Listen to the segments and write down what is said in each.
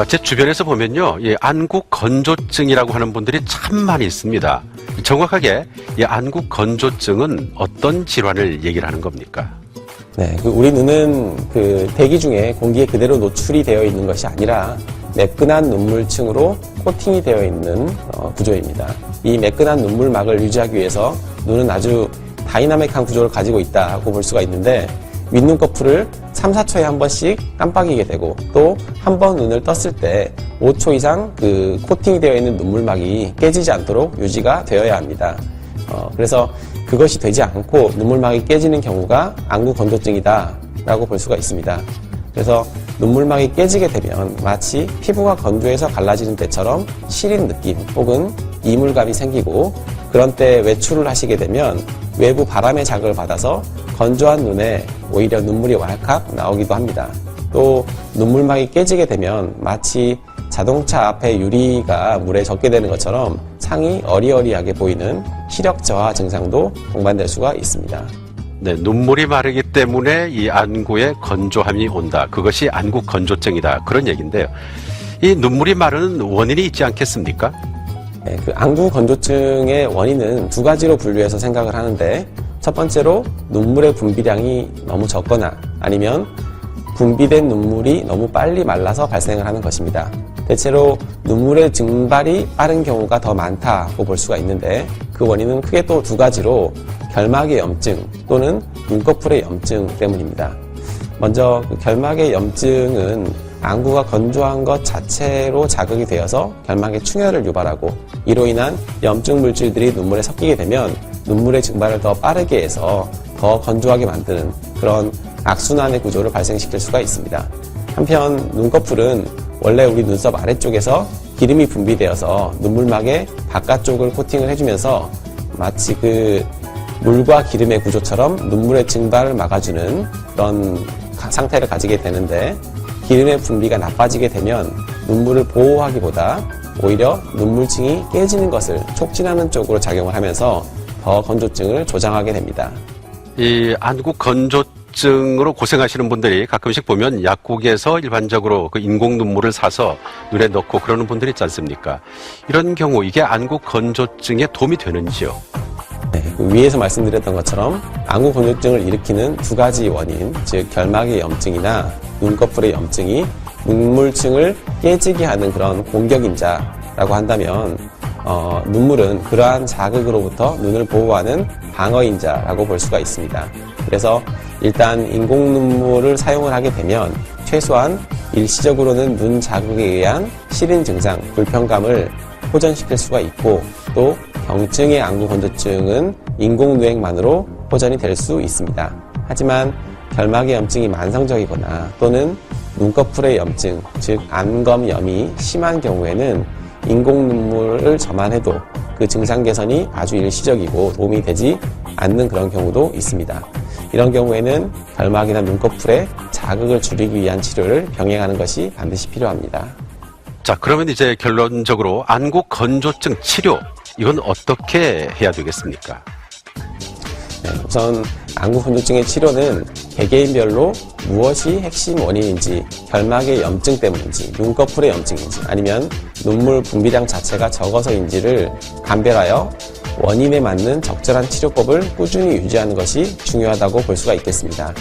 제 주변에서 보면요, 이 안구 건조증이라고 하는 분들이 참 많이 있습니다. 정확하게 이 안구 건조증은 어떤 질환을 얘기를 하는 겁니까? 네, 우리 눈은 대기 중에 공기에 그대로 노출이 되어 있는 것이 아니라 매끈한 눈물층으로 코팅이 되어 있는 구조입니다. 이 매끈한 눈물막을 유지하기 위해서 눈은 아주 다이나믹한 구조를 가지고 있다고 볼 수가 있는데, 윗눈꺼풀을 3, 4초에 한 번씩 깜빡이게 되고, 또 한 번 눈을 떴을 때 5초 이상 코팅이 되어 있는 눈물막이 깨지지 않도록 유지가 되어야 합니다. 그래서 그것이 되지 않고 눈물막이 깨지는 경우가 안구 건조증이다 라고 볼 수가 있습니다. 그래서 눈물막이 깨지게 되면 마치 피부가 건조해서 갈라지는 때처럼 시린 느낌 혹은 이물감이 생기고, 그런 때 외출을 하시게 되면 외부 바람의 자극을 받아서 건조한 눈에 오히려 눈물이 왈칵 나오기도 합니다. 또 눈물막이 깨지게 되면 마치 자동차 앞에 유리가 물에 젖게 되는 것처럼 창이 어리어리하게 보이는 시력 저하 증상도 동반될 수가 있습니다. 네, 눈물이 마르기 때문에 이 안구에 건조함이 온다. 그것이 안구 건조증이다. 그런 얘기인데요. 이 눈물이 마르는 원인이 있지 않겠습니까? 네, 안구 건조증의 원인은 두 가지로 분류해서 생각을 하는데, 첫 번째로 눈물의 분비량이 너무 적거나 아니면 분비된 눈물이 너무 빨리 말라서 발생을 하는 것입니다. 대체로 눈물의 증발이 빠른 경우가 더 많다고 볼 수가 있는데, 그 원인은 크게 또 두 가지로 결막의 염증 또는 눈꺼풀의 염증 때문입니다. 먼저 결막의 염증은 안구가 건조한 것 자체로 자극이 되어서 결막에 충혈을 유발하고, 이로 인한 염증 물질들이 눈물에 섞이게 되면 눈물의 증발을 더 빠르게 해서 더 건조하게 만드는 그런 악순환의 구조를 발생시킬 수가 있습니다. 한편 눈꺼풀은 원래 우리 눈썹 아래쪽에서 기름이 분비되어서 눈물막의 바깥쪽을 코팅을 해주면서 마치 물과 기름의 구조처럼 눈물의 증발을 막아주는 그런 상태를 가지게 되는데, 기름의 분비가 나빠지게 되면 눈물을 보호하기보다 오히려 눈물층이 깨지는 것을 촉진하는 쪽으로 작용을 하면서 더 건조증을 조장하게 됩니다. 이 안구 건조증으로 고생하시는 분들이 가끔씩 보면 약국에서 일반적으로 인공 눈물을 사서 눈에 넣고 그러는 분들이 있지 않습니까? 이런 경우 이게 안구 건조증에 도움이 되는지요? 네, 위에서 말씀드렸던 것처럼 안구 건조증을 일으키는 두 가지 원인, 즉 결막의 염증이나 눈꺼풀의 염증이 눈물층을 깨지게 하는 그런 공격인자라고 한다면, 눈물은 그러한 자극으로부터 눈을 보호하는 방어인자라고 볼 수가 있습니다. 그래서 일단 인공 눈물을 사용을 하게 되면 최소한 일시적으로는 눈 자극에 의한 시린 증상, 불편감을 호전시킬 수가 있고, 또 경증의 안구 건조증은 인공 누액만으로 호전이 될 수 있습니다. 하지만 결막의 염증이 만성적이거나 또는 눈꺼풀의 염증, 즉 안검염이 심한 경우에는 인공 눈물을 저만해도 그 증상 개선이 아주 일시적이고 도움이 되지 않는 그런 경우도 있습니다. 이런 경우에는 결막이나 눈꺼풀의 자극을 줄이기 위한 치료를 병행하는 것이 반드시 필요합니다. 자, 그러면 이제 결론적으로 안구 건조증 치료, 이건 어떻게 해야 되겠습니까? 네, 우선 안구 건조증의 치료는 개개인별로 무엇이 핵심 원인인지, 결막의 염증 때문인지, 눈꺼풀의 염증인지, 아니면 눈물 분비량 자체가 적어서인지를 감별하여 원인에 맞는 적절한 치료법을 꾸준히 유지하는 것이 중요하다고 볼 수가 있겠습니다.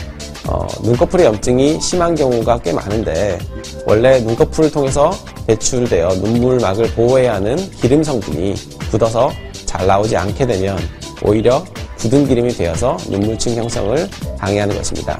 눈꺼풀의 염증이 심한 경우가 꽤 많은데, 원래 눈꺼풀을 통해서 배출되어 눈물막을 보호해야 하는 기름 성분이 굳어서 잘 나오지 않게 되면 오히려 굳은 기름이 되어서 눈물층 형성을 방해하는 것입니다.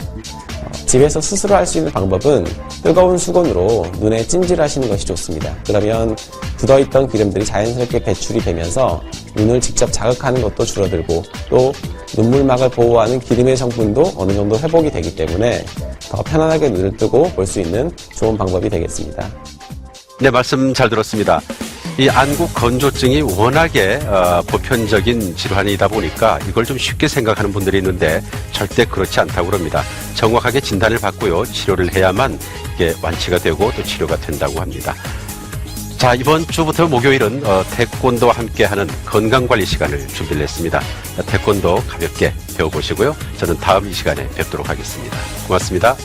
집에서 스스로 할 수 있는 방법은 뜨거운 수건으로 눈에 찜질하시는 것이 좋습니다. 그러면 굳어있던 기름들이 자연스럽게 배출이 되면서 눈을 직접 자극하는 것도 줄어들고, 또 눈물막을 보호하는 기름의 성분도 어느 정도 회복이 되기 때문에 더 편안하게 눈을 뜨고 볼 수 있는 좋은 방법이 되겠습니다. 네, 말씀 잘 들었습니다. 이 안구 건조증이 워낙에 보편적인 질환이다 보니까 이걸 좀 쉽게 생각하는 분들이 있는데 절대 그렇지 않다고 합니다. 정확하게 진단을 받고요, 치료를 해야만 이게 완치가 되고 또 치료가 된다고 합니다. 자, 이번 주부터 목요일은 태권도와 함께하는 건강관리 시간을 준비를 했습니다. 태권도 가볍게 배워보시고요. 저는 다음 이 시간에 뵙도록 하겠습니다. 고맙습니다.